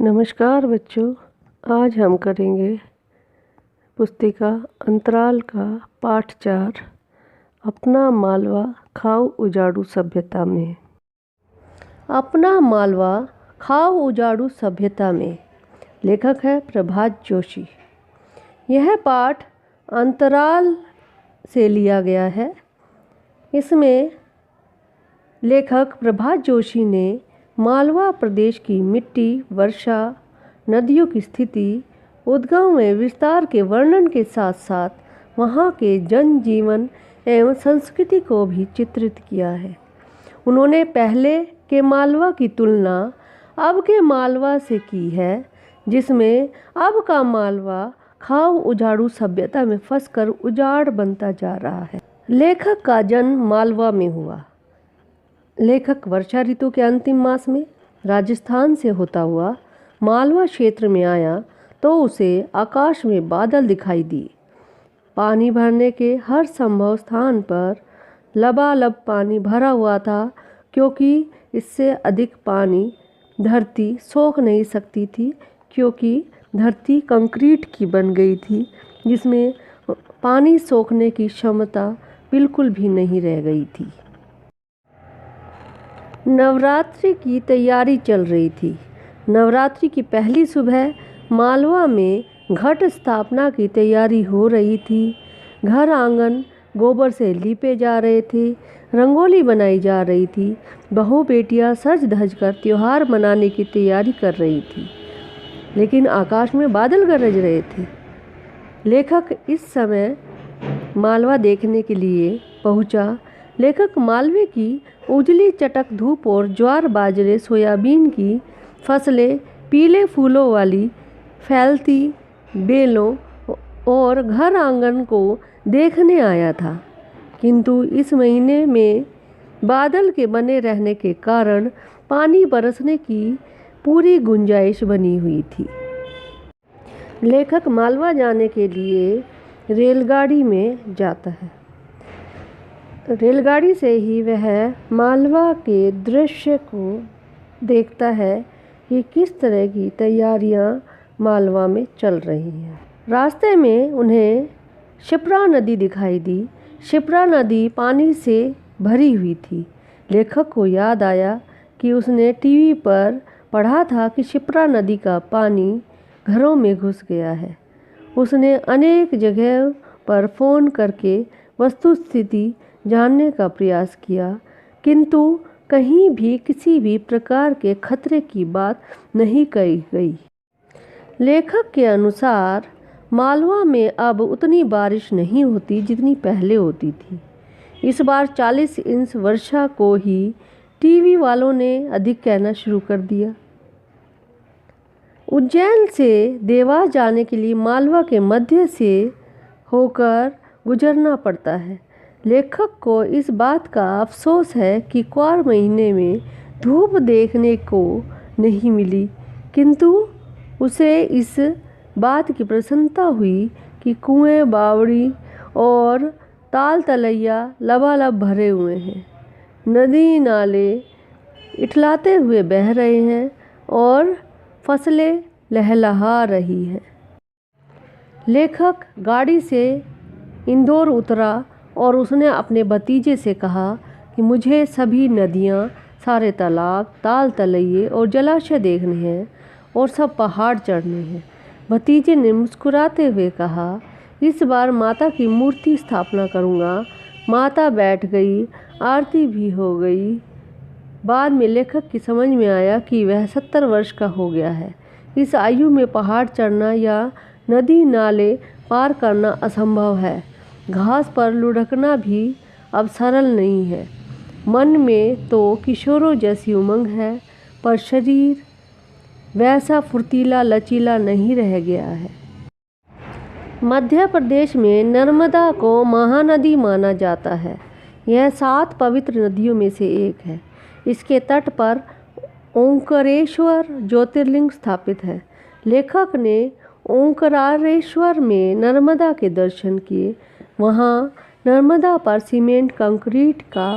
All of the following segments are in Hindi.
नमस्कार बच्चों, आज हम करेंगे पुस्तिका अंतराल का पाठ 4 अपना मालवा खाओ उजाड़ू सभ्यता में। अपना मालवा खाओ उजाड़ू सभ्यता में लेखक है प्रभात जोशी। यह पाठ अंतराल से लिया गया है। इसमें लेखक प्रभात जोशी ने मालवा प्रदेश की मिट्टी, वर्षा, नदियों की स्थिति, उद्गम में विस्तार के वर्णन के साथ साथ वहाँ के जनजीवन एवं संस्कृति को भी चित्रित किया है। उन्होंने पहले के मालवा की तुलना अब के मालवा से की है, जिसमें अब का मालवा खाओ उजाड़ू सभ्यता में फंसकर उजाड़ बनता जा रहा है। लेखक का जन्म मालवा में हुआ। लेखक वर्षा ऋतु के अंतिम मास में राजस्थान से होता हुआ मालवा क्षेत्र में आया तो उसे आकाश में बादल दिखाई दिए। पानी भरने के हर संभव स्थान पर लबालब पानी भरा हुआ था, क्योंकि इससे अधिक पानी धरती सोख नहीं सकती थी, क्योंकि धरती कंक्रीट की बन गई थी, जिसमें पानी सोखने की क्षमता बिल्कुल भी नहीं रह गई थी। नवरात्रि की तैयारी चल रही थी। नवरात्रि की पहली सुबह मालवा में घट स्थापना की तैयारी हो रही थी। घर आंगन गोबर से लीपे जा रहे थे, रंगोली बनाई जा रही थी। बहू बेटियां सज धज कर त्यौहार मनाने की तैयारी कर रही थी, लेकिन आकाश में बादल गरज रहे थे। लेखक इस समय मालवा देखने के लिए पहुंचा। लेखक मालवे की उजली चटक धूप और ज्वार बाजरे सोयाबीन की फसलें, पीले फूलों वाली फैलती बेलों और घर आंगन को देखने आया था, किंतु इस महीने में बादल के बने रहने के कारण पानी बरसने की पूरी गुंजाइश बनी हुई थी। लेखक मालवा जाने के लिए रेलगाड़ी में जाता है। रेलगाड़ी से ही वह मालवा के दृश्य को देखता है कि किस तरह की तैयारियां मालवा में चल रही हैं। रास्ते में उन्हें शिप्रा नदी दिखाई दी। शिप्रा नदी पानी से भरी हुई थी। लेखक को याद आया कि उसने टीवी पर पढ़ा था कि शिप्रा नदी का पानी घरों में घुस गया है। उसने अनेक जगह पर फ़ोन करके वस्तुस्थिति जानने का प्रयास किया, किंतु कहीं भी किसी भी प्रकार के खतरे की बात नहीं कही गई। लेखक के अनुसार मालवा में अब उतनी बारिश नहीं होती जितनी पहले होती थी। इस बार 40 इंच वर्षा को ही टीवी वालों ने अधिक कहना शुरू कर दिया। उज्जैन से देवास जाने के लिए मालवा के मध्य से होकर गुजरना पड़ता है। लेखक को इस बात का अफसोस है कि क्वार महीने में धूप देखने को नहीं मिली, किंतु उसे इस बात की प्रसन्नता हुई कि कुएं, बावड़ी और ताल तलैया लबालब भरे हुए हैं। नदी नाले इठलाते हुए बह रहे हैं और फसलें लहलहा रही हैं। लेखक गाड़ी से इंदौर उतरा और उसने अपने भतीजे से कहा कि मुझे सभी नदियाँ, सारे तालाब, ताल तलैये और जलाशय देखने हैं और सब पहाड़ चढ़ने हैं। भतीजे ने मुस्कुराते हुए कहा, इस बार माता की मूर्ति स्थापना करूँगा। माता बैठ गई, आरती भी हो गई। बाद में लेखक की समझ में आया कि वह 70 वर्ष का हो गया है। इस आयु में पहाड़ चढ़ना या नदी नाले पार करना असंभव है। घास पर लुढ़कना भी अब सरल नहीं है। मन में तो किशोरों जैसी उमंग है, पर शरीर वैसा फुर्तीला लचीला नहीं रह गया है। मध्य प्रदेश में नर्मदा को महानदी माना जाता है। यह 7 पवित्र नदियों में से एक है। इसके तट पर ओंकारेश्वर ज्योतिर्लिंग स्थापित है। लेखक ने ओंकारेश्वर में नर्मदा के दर्शन किए। वहाँ नर्मदा पर सीमेंट कंक्रीट का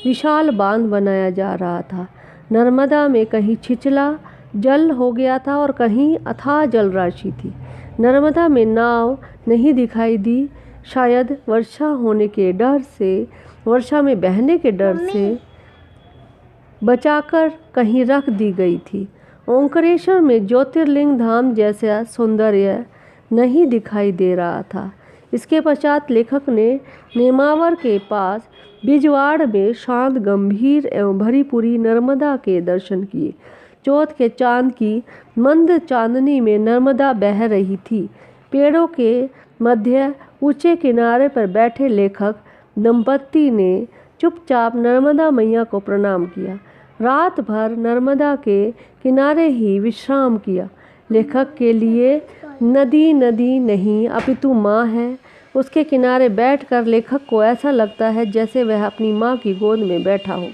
विशाल बांध बनाया जा रहा था। नर्मदा में कहीं छिछला जल हो गया था और कहीं अथाह जल राशि थी। नर्मदा में नाव नहीं दिखाई दी। शायद वर्षा होने के डर से, वर्षा में बहने के डर से बचाकर कहीं रख दी गई थी। ओंकारेश्वर में ज्योतिर्लिंग धाम जैसा सौंदर्य नहीं दिखाई दे रहा था। इसके पश्चात लेखक ने नेमावर के पास बिजवाड़ में शांत, गंभीर एवं भरी पूरी नर्मदा के दर्शन किए। चौथ के चांद की मंद चांदनी में नर्मदा बह रही थी। पेड़ों के मध्य ऊंचे किनारे पर बैठे लेखक दंपत्ति ने चुपचाप नर्मदा मैया को प्रणाम किया। रात भर नर्मदा के किनारे ही विश्राम किया। लेखक के लिए नदी नदी नहीं अपितु माँ है। उसके किनारे बैठकर लेखक को ऐसा लगता है जैसे वह अपनी माँ की गोद में बैठा हो।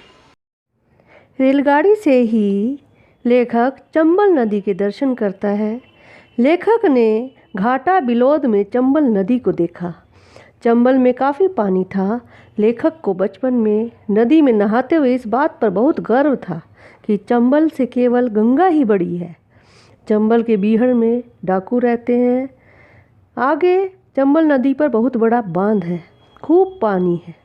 रेलगाड़ी से ही लेखक चंबल नदी के दर्शन करता है। लेखक ने घाटा बिलोद में चंबल नदी को देखा। चंबल में काफ़ी पानी था। लेखक को बचपन में नदी में नहाते हुए इस बात पर बहुत गर्व था कि चंबल से केवल गंगा ही बड़ी है। चंबल के बीहड़ में डाकू रहते हैं। आगे चंबल नदी पर बहुत बड़ा बांध है, खूब पानी है।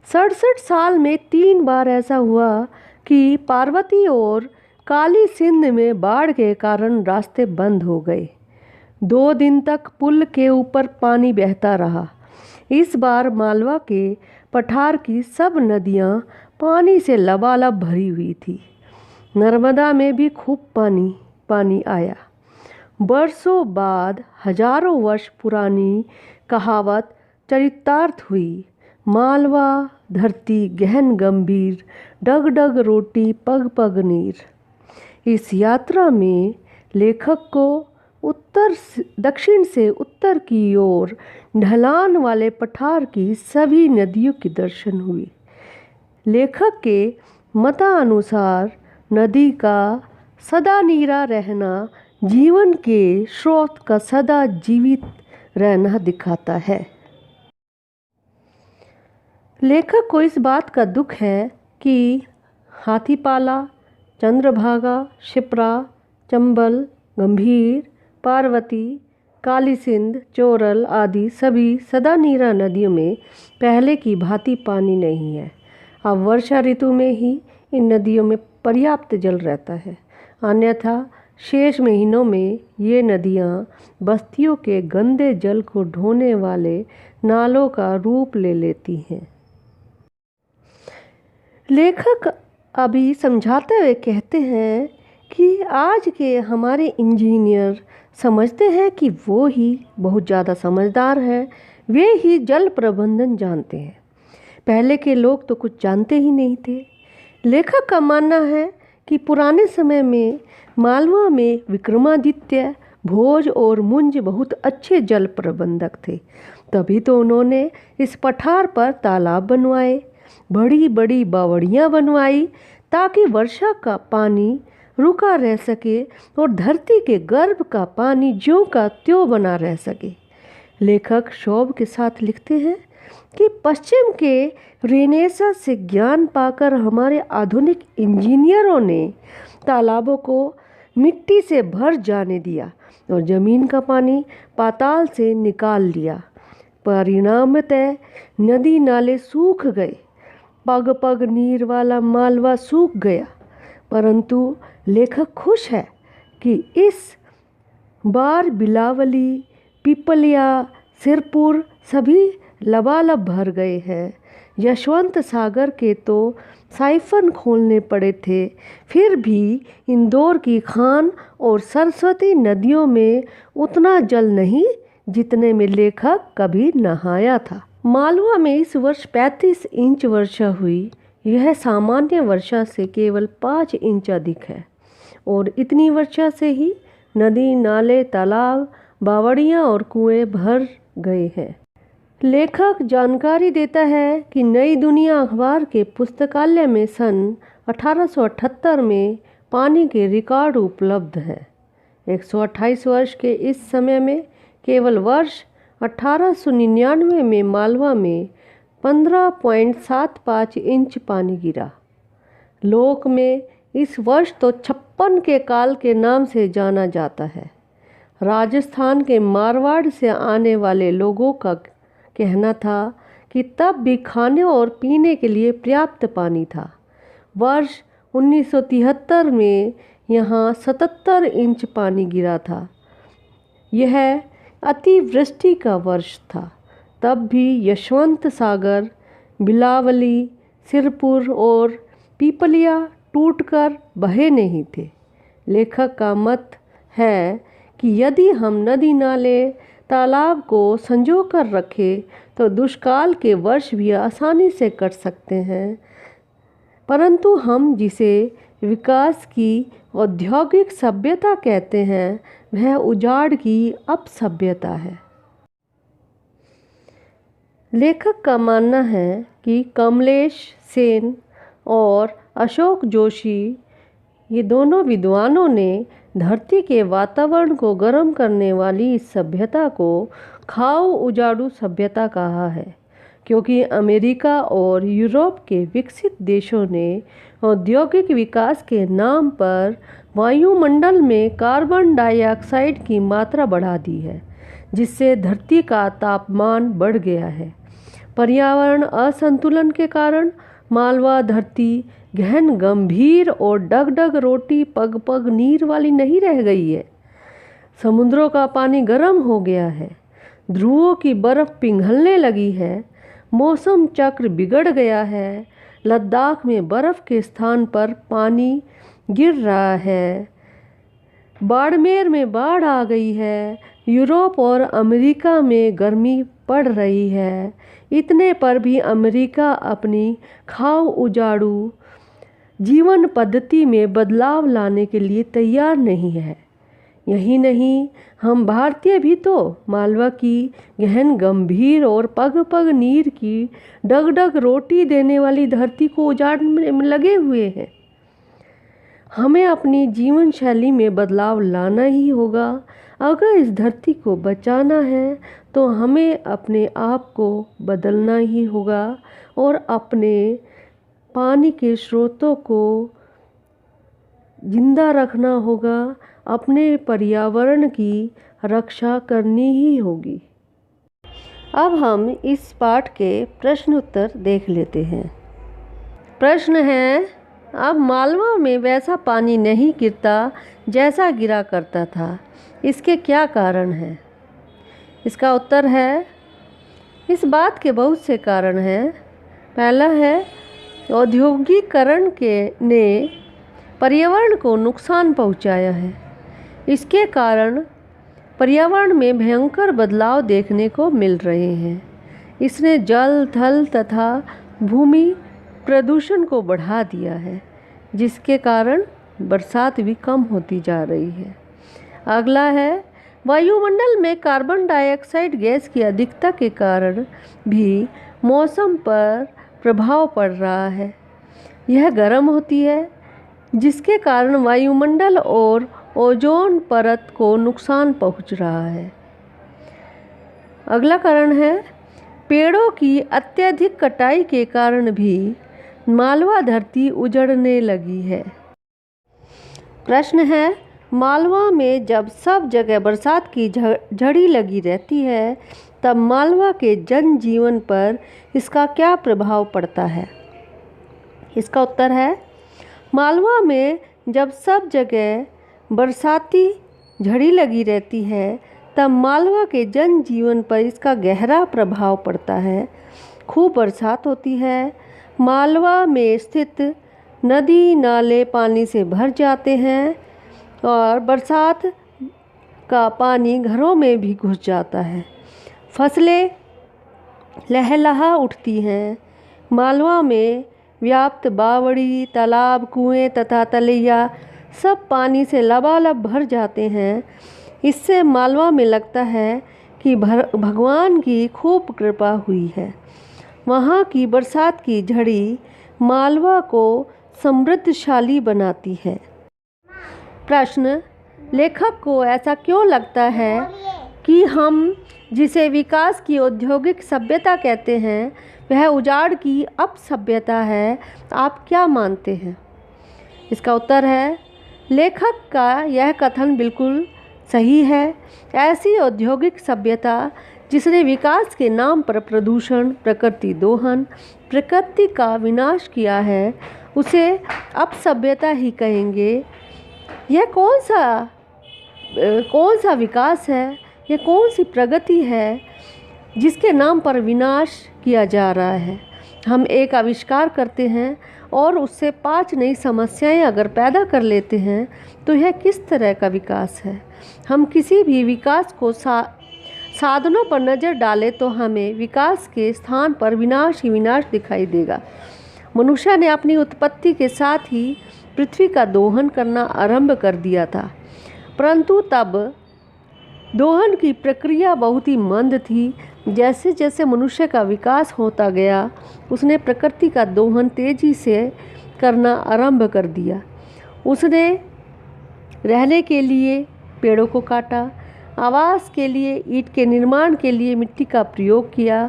67 साल में 3 बार ऐसा हुआ कि पार्वती और काली सिंध में बाढ़ के कारण रास्ते बंद हो गए। 2 दिन तक पुल के ऊपर पानी बहता रहा। इस बार मालवा के पठार की सब नदियाँ पानी से लबालब भरी हुई थी। नर्मदा में भी खूब पानी आया। बरसों बाद हजारों वर्ष पुरानी कहावत चरितार्थ हुई। मालवा धरती गहन गंभीर, डग डग रोटी पग पग नीर। इस यात्रा में लेखक को दक्षिण से उत्तर की ओर ढलान वाले पठार की सभी नदियों के दर्शन हुए। लेखक के मतानुसार नदी का सदा नीरा रहना जीवन के स्रोत का सदा जीवित रहना दिखाता है। लेखक को इस बात का दुख है कि हाथीपाला, चंद्रभागा, शिप्रा, चंबल, गंभीर, पार्वती, काली सिंध, चोरल आदि सभी सदा नीरा नदियों में पहले की भांति पानी नहीं है। अब वर्षा ऋतु में ही इन नदियों में पर्याप्त जल रहता है, अन्यथा शेष महीनों में ये नदियाँ बस्तियों के गंदे जल को ढोने वाले नालों का रूप ले लेती हैं। लेखक अभी समझाते हुए कहते हैं कि आज के हमारे इंजीनियर समझते हैं कि वो ही बहुत ज़्यादा समझदार हैं, वे ही जल प्रबंधन जानते हैं। पहले के लोग तो कुछ जानते ही नहीं थे। लेखक का मानना है कि पुराने समय में मालवा में विक्रमादित्य, भोज और मुंज बहुत अच्छे जल प्रबंधक थे। तभी तो उन्होंने इस पठार पर तालाब बनवाए, बड़ी बड़ी बावड़ियाँ बनवाई ताकि वर्षा का पानी रुका रह सके और धरती के गर्भ का पानी ज्यों का त्यों बना रह सके। लेखक शोभ के साथ लिखते हैं कि पश्चिम के रेनेसां से ज्ञान पाकर हमारे आधुनिक इंजीनियरों ने तालाबों को मिट्टी से भर जाने दिया और ज़मीन का पानी पाताल से निकाल लिया। परिणामतः नदी नाले सूख गए, पग पग नीर वाला मालवा सूख गया। परंतु लेखक खुश है कि इस बार बिलावली, पिपलिया, सिरपुर सभी लबालब भर गए हैं। यशवंत सागर के तो साइफन खोलने पड़े थे, फिर भी इंदौर की खान और सरस्वती नदियों में उतना जल नहीं जितने में लेखक कभी नहाया था। मालवा में इस वर्ष 35 इंच वर्षा हुई। यह सामान्य वर्षा से केवल 5 इंच अधिक है और इतनी वर्षा से ही नदी, नाले, तालाब, बावड़ियाँ और कुएं भर गए हैं। लेखक जानकारी देता है कि नई दुनिया अखबार के पुस्तकालय में सन 1878 में पानी के रिकॉर्ड उपलब्ध हैं। 128 वर्ष के इस समय में केवल वर्ष 1899 में मालवा में 15.75 इंच पानी गिरा। लोक में इस वर्ष तो 56 के काल के नाम से जाना जाता है। राजस्थान के मारवाड़ से आने वाले लोगों का कहना था कि तब भी खाने और पीने के लिए पर्याप्त पानी था। वर्ष 1973 में यहाँ 77 इंच पानी गिरा था। यह अतिवृष्टि का वर्ष था। तब भी यशवंत सागर, बिलावली, सिरपुर और पीपलिया टूटकर बहे नहीं थे। लेखक का मत है कि यदि हम नदी नाले तालाब को संजो कर रखें तो दुष्काल के वर्ष भी आसानी से कट सकते हैं, परंतु हम जिसे विकास की औद्योगिक सभ्यता कहते हैं वह उजाड़ की अपसभ्यता है। लेखक का मानना है कि कमलेश सेन और अशोक जोशी, ये दोनों विद्वानों ने धरती के वातावरण को गर्म करने वाली इस सभ्यता को खाओ उजाड़ू सभ्यता कहा है, क्योंकि अमेरिका और यूरोप के विकसित देशों ने औद्योगिक विकास के नाम पर वायुमंडल में कार्बन डाइऑक्साइड की मात्रा बढ़ा दी है, जिससे धरती का तापमान बढ़ गया है। पर्यावरण असंतुलन के कारण मालवा धरती गहन गंभीर और डगडग रोटी पग पग नीर वाली नहीं रह गई है। समुद्रों का पानी गर्म हो गया है, ध्रुवों की बर्फ पिघलने लगी है, मौसम चक्र बिगड़ गया है, लद्दाख में बर्फ़ के स्थान पर पानी गिर रहा है, बाड़मेर में बाढ़ आ गई है, यूरोप और अमेरिका में गर्मी पड़ रही है। इतने पर भी अमेरिका अपनी खाओ उजाड़ू जीवन पद्धति में बदलाव लाने के लिए तैयार नहीं है। यही नहीं, हम भारतीय भी तो मालवा की गहन गंभीर और पग पग नीर की डगडग रोटी देने वाली धरती को उजाड़ने में लगे हुए हैं। हमें अपनी जीवन शैली में बदलाव लाना ही होगा। अगर इस धरती को बचाना है तो हमें अपने आप को बदलना ही होगा और अपने पानी के स्रोतों को जिंदा रखना होगा। अपने पर्यावरण की रक्षा करनी ही होगी। अब हम इस पाठ के प्रश्न उत्तर देख लेते हैं। प्रश्न है, अब मालवा में वैसा पानी नहीं गिरता जैसा गिरा करता था, इसके क्या कारण हैं? इसका उत्तर है, इस बात के बहुत से कारण हैं। पहला है, औद्योगिकीकरण ने पर्यावरण को नुकसान पहुंचाया है। इसके कारण पर्यावरण में भयंकर बदलाव देखने को मिल रहे हैं। इसने जल, थल तथा भूमि प्रदूषण को बढ़ा दिया है, जिसके कारण बरसात भी कम होती जा रही है। अगला है, वायुमंडल में कार्बन डाइऑक्साइड गैस की अधिकता के कारण भी मौसम पर प्रभाव पड़ रहा है। यह गर्म होती है, जिसके कारण वायुमंडल और ओजोन परत को नुकसान पहुंच रहा है। अगला कारण है, पेड़ों की अत्यधिक कटाई के कारण भी मालवा धरती उजड़ने लगी है। प्रश्न है, मालवा में जब सब जगह बरसात की झड़ी लगी रहती है तब मालवा के जनजीवन पर इसका क्या प्रभाव पड़ता है? इसका उत्तर है, मालवा में जब सब जगह बरसाती झड़ी लगी रहती है तब मालवा के जनजीवन पर इसका गहरा प्रभाव पड़ता है। खूब बरसात होती है, मालवा में स्थित नदी नाले पानी से भर जाते हैं और बरसात का पानी घरों में भी घुस जाता है। फसलें लहलहा उठती हैं। मालवा में व्याप्त बावड़ी, तालाब, कुएं तथा तलैया सब पानी से लबालब भर जाते हैं। इससे मालवा में लगता है कि भगवान की खूब कृपा हुई है। वहाँ की बरसात की झड़ी मालवा को समृद्धशाली बनाती है। प्रश्न, लेखक को ऐसा क्यों लगता है कि हम जिसे विकास की औद्योगिक सभ्यता कहते हैं वह उजाड़ की अपसभ्यता है? आप क्या मानते हैं? इसका उत्तर है लेखक का यह कथन बिल्कुल सही है। ऐसी औद्योगिक सभ्यता जिसने विकास के नाम पर प्रदूषण, प्रकृति दोहन, प्रकृति का विनाश किया है, उसे अपसभ्यता ही कहेंगे। यह कौन सा विकास है, यह कौन सी प्रगति है जिसके नाम पर विनाश किया जा रहा है। हम एक आविष्कार करते हैं और उससे 5 नई समस्याएं अगर पैदा कर लेते हैं तो यह किस तरह का विकास है। हम किसी भी विकास को साधनों पर नज़र डालें तो हमें विकास के स्थान पर विनाश ही विनाश दिखाई देगा। मनुष्य ने अपनी उत्पत्ति के साथ ही पृथ्वी का दोहन करना आरंभ कर दिया था, परंतु तब दोहन की प्रक्रिया बहुत ही मंद थी। जैसे जैसे मनुष्य का विकास होता गया, उसने प्रकृति का दोहन तेजी से करना आरंभ कर दिया। उसने रहने के लिए पेड़ों को काटा, आवास के लिए ईंट के निर्माण के लिए मिट्टी का प्रयोग किया,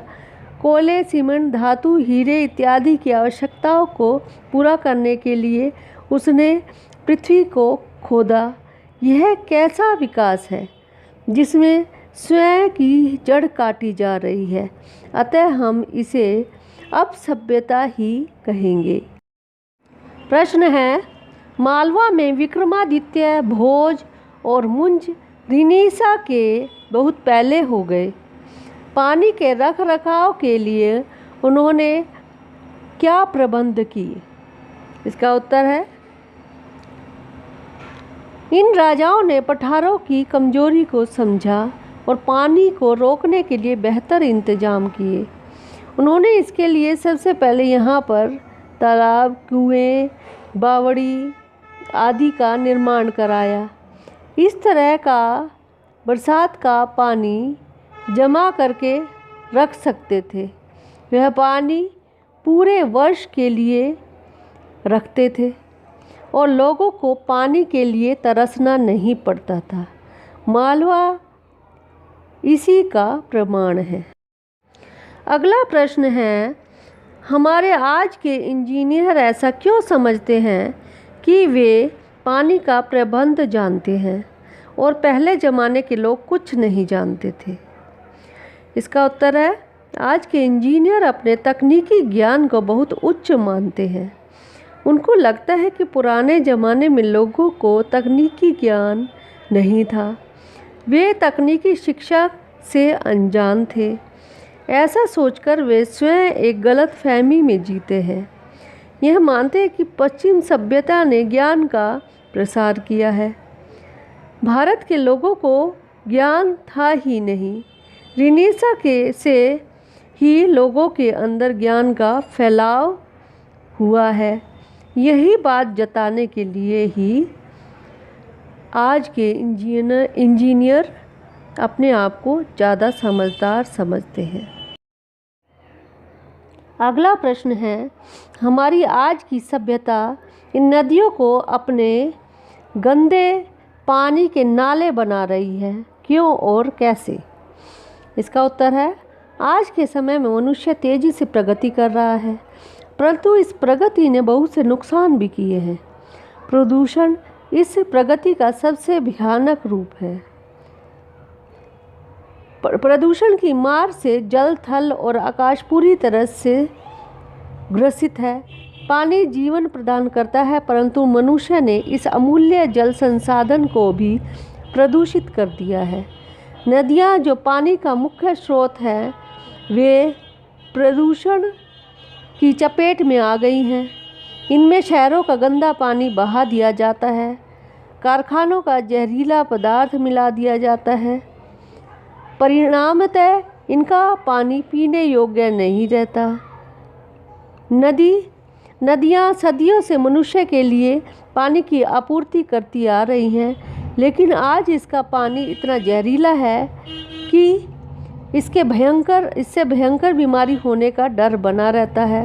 कोयले, सीमेंट, धातु, हीरे इत्यादि की आवश्यकताओं को पूरा करने के लिए उसने पृथ्वी को खोदा। यह कैसा विकास है जिसमें स्वयं की जड़ काटी जा रही है। अतः हम इसे अपसभ्यता ही कहेंगे। प्रश्न है, मालवा में विक्रमादित्य, भोज और मुंज रिनीसा के बहुत पहले हो गए। पानी के रख रखाव के लिए उन्होंने क्या प्रबंध किए। इसका उत्तर है इन राजाओं ने पठारों की कमजोरी को समझा और पानी को रोकने के लिए बेहतर इंतजाम किए। उन्होंने इसके लिए सबसे पहले यहाँ पर तालाब, कुएं, बावड़ी आदि का निर्माण कराया। इस तरह का बरसात का पानी जमा करके रख सकते थे। वह पानी पूरे वर्ष के लिए रखते थे और लोगों को पानी के लिए तरसना नहीं पड़ता था। मालवा इसी का प्रमाण है। अगला प्रश्न है, हमारे आज के इंजीनियर ऐसा क्यों समझते हैं कि वे पानी का प्रबंध जानते हैं और पहले ज़माने के लोग कुछ नहीं जानते थे। इसका उत्तर है आज के इंजीनियर अपने तकनीकी ज्ञान को बहुत उच्च मानते हैं। उनको लगता है कि पुराने ज़माने में लोगों को तकनीकी ज्ञान नहीं था, वे तकनीकी शिक्षा से अनजान थे। ऐसा सोचकर वे स्वयं एक गलत फहमी में जीते हैं। यह मानते हैं कि पश्चिम सभ्यता ने ज्ञान का प्रसार किया है। भारत के लोगों को ज्ञान था ही नहीं। रिनेसा से ही लोगों के अंदर ज्ञान का फैलाव हुआ है। यही बात जताने के लिए ही आज के इंजीनियर अपने आप को ज़्यादा समझदार समझते हैं। अगला प्रश्न है, हमारी आज की सभ्यता इन नदियों को अपने गंदे पानी के नाले बना रही है, क्यों और कैसे। इसका उत्तर है आज के समय में मनुष्य तेज़ी से प्रगति कर रहा है, परंतु इस प्रगति ने बहुत से नुकसान भी किए हैं। प्रदूषण इस प्रगति का सबसे भयानक रूप है। प्रदूषण की मार से जल, थल और आकाश पूरी तरह से ग्रसित है। पानी जीवन प्रदान करता है, परंतु मनुष्य ने इस अमूल्य जल संसाधन को भी प्रदूषित कर दिया है। नदियाँ जो पानी का मुख्य स्रोत है, वे प्रदूषण की चपेट में आ गई हैं। इनमें शहरों का गंदा पानी बहा दिया जाता है, कारखानों का जहरीला पदार्थ मिला दिया जाता है। परिणामतः इनका पानी पीने योग्य नहीं रहता। नदियाँ सदियों से मनुष्य के लिए पानी की आपूर्ति करती आ रही हैं, लेकिन आज इसका पानी इतना जहरीला है कि इससे भयंकर बीमारी होने का डर बना रहता है।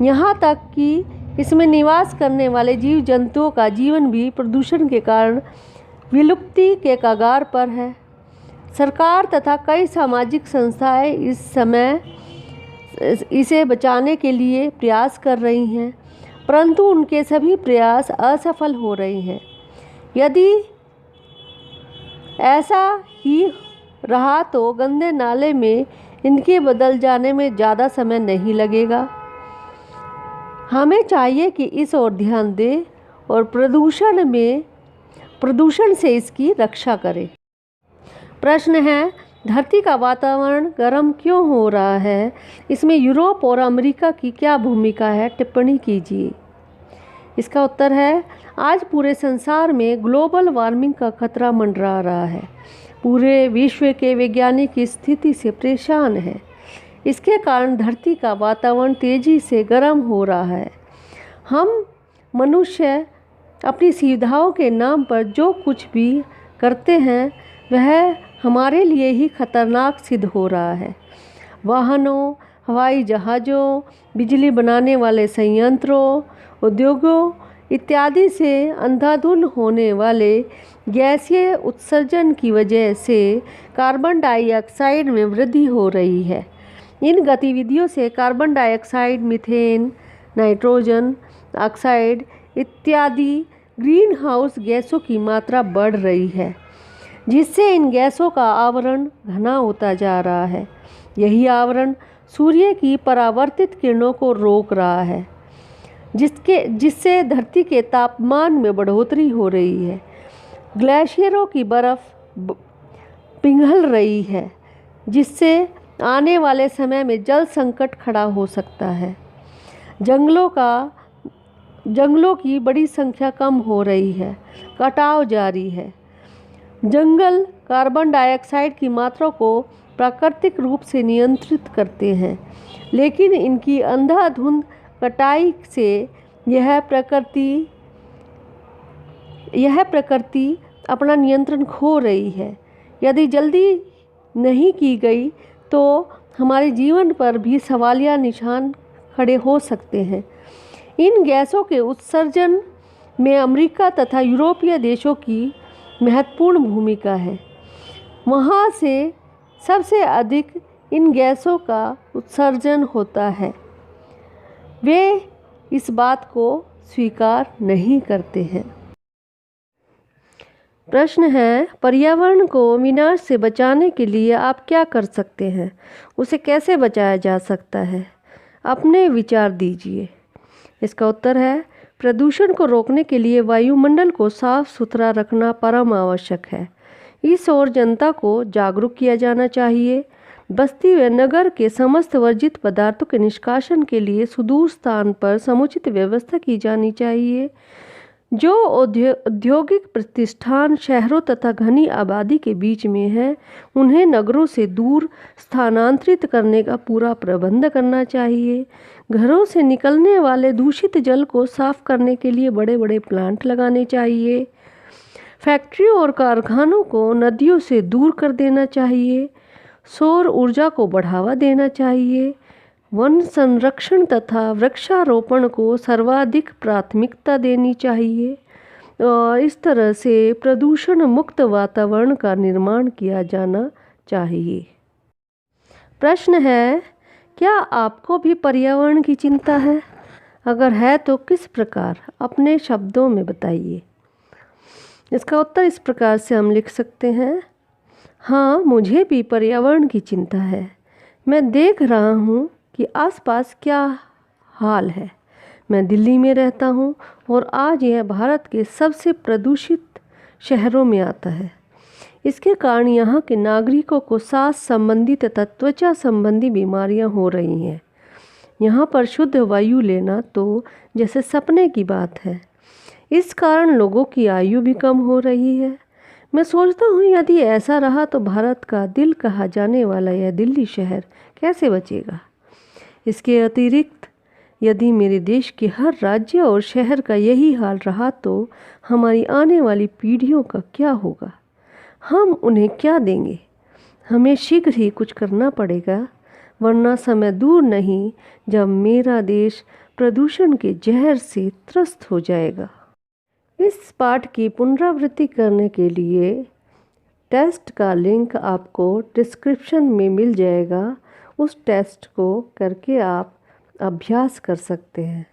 यहाँ तक कि इसमें निवास करने वाले जीव जंतुओं का जीवन भी प्रदूषण के कारण विलुप्ति के कगार पर है। सरकार तथा कई सामाजिक संस्थाएं इस समय इसे बचाने के लिए प्रयास कर रही हैं, परंतु उनके सभी प्रयास असफल हो रहे हैं। यदि ऐसा ही रहा तो गंदे नाले में इनके बदल जाने में ज़्यादा समय नहीं लगेगा। हमें चाहिए कि इस ओर ध्यान दें और प्रदूषण से इसकी रक्षा करें। प्रश्न है, धरती का वातावरण गर्म क्यों हो रहा है? इसमें यूरोप और अमेरिका की क्या भूमिका है? टिप्पणी कीजिए। इसका उत्तर है, आज पूरे संसार में ग्लोबल वार्मिंग का खतरा मंडरा रहा है। पूरे विश्व के वैज्ञानिक इस स्थिति से परेशान हैं। इसके कारण धरती का वातावरण तेज़ी से गर्म हो रहा है। हम मनुष्य अपनी सुविधाओं के नाम पर जो कुछ भी करते हैं वह हमारे लिए ही खतरनाक सिद्ध हो रहा है। वाहनों, हवाई जहाज़ों, बिजली बनाने वाले संयंत्रों, उद्योगों इत्यादि से अंधाधुंध होने वाले गैसीय उत्सर्जन की वजह से कार्बन डाइऑक्साइड में वृद्धि हो रही है। इन गतिविधियों से carbon dioxide, methane, nitrogen oxide इत्यादि ग्रीन हाउस गैसों की मात्रा बढ़ रही है, जिससे इन गैसों का आवरण घना होता जा रहा है। यही आवरण सूर्य की परावर्तित किरणों को रोक रहा है, जिससे धरती के तापमान में बढ़ोतरी हो रही है। ग्लेशियरों की बर्फ पिघल रही है, जिससे आने वाले समय में जल संकट खड़ा हो सकता है। जंगलों की बड़ी संख्या कम हो रही है, कटाव जारी है। जंगल कार्बन डाइऑक्साइड की मात्रा को प्राकृतिक रूप से नियंत्रित करते हैं, लेकिन इनकी अंधाधुंध कटाई से यह प्रकृति अपना नियंत्रण खो रही है। यदि जल्दी नहीं की गई तो हमारे जीवन पर भी सवालिया निशान खड़े हो सकते हैं। इन गैसों के उत्सर्जन में अमेरिका तथा यूरोपीय देशों की महत्वपूर्ण भूमिका है। वहाँ से सबसे अधिक इन गैसों का उत्सर्जन होता है। वे इस बात को स्वीकार नहीं करते हैं। प्रश्न है, पर्यावरण को विनाश से बचाने के लिए आप क्या कर सकते हैं? उसे कैसे बचाया जा सकता है? अपने विचार दीजिए। इसका उत्तर है, प्रदूषण को रोकने के लिए वायुमंडल को साफ सुथरा रखना परम आवश्यक है। इस ओर जनता को जागरूक किया जाना चाहिए। बस्ती व नगर के समस्त वर्जित पदार्थों के निष्कासन के लिए सुदूर स्थान पर समुचित व्यवस्था की जानी चाहिए। जो औद्योगिक प्रतिष्ठान शहरों तथा घनी आबादी के बीच में है, उन्हें नगरों से दूर स्थानांतरित करने का पूरा प्रबंध करना चाहिए। घरों से निकलने वाले दूषित जल को साफ करने के लिए बड़े बड़े प्लांट लगाने चाहिए। फैक्ट्रियों और कारखानों को नदियों से दूर कर देना चाहिए। सौर ऊर्जा को बढ़ावा देना चाहिए। वन संरक्षण तथा वृक्षारोपण को सर्वाधिक प्राथमिकता देनी चाहिए और इस तरह से प्रदूषण मुक्त वातावरण का निर्माण किया जाना चाहिए। प्रश्न है, क्या आपको भी पर्यावरण की चिंता है? अगर है तो किस प्रकार? अपने शब्दों में बताइए। इसका उत्तर इस प्रकार से हम लिख सकते हैं, हाँ, मुझे भी पर्यावरण की चिंता है। मैं देख रहा हूँ कि आसपास क्या हाल है। मैं दिल्ली में रहता हूँ और आज यह भारत के सबसे प्रदूषित शहरों में आता है। इसके कारण यहाँ के नागरिकों को सांस संबंधी तथा त्वचा संबंधी बीमारियाँ हो रही हैं। यहाँ पर शुद्ध वायु लेना तो जैसे सपने की बात है। इस कारण लोगों की आयु भी कम हो रही है। मैं सोचता हूँ यदि ऐसा रहा तो भारत का दिल कहा जाने वाला यह दिल्ली शहर कैसे बचेगा। इसके अतिरिक्त यदि मेरे देश के हर राज्य और शहर का यही हाल रहा तो हमारी आने वाली पीढ़ियों का क्या होगा? हम उन्हें क्या देंगे? हमें शीघ्र ही कुछ करना पड़ेगा, वरना समय दूर नहीं जब मेरा देश प्रदूषण के जहर से त्रस्त हो जाएगा। इस पाठ की पुनरावृत्ति करने के लिए टेस्ट का लिंक आपको डिस्क्रिप्शन में मिल जाएगा। उस टेस्ट को करके आप अभ्यास कर सकते हैं।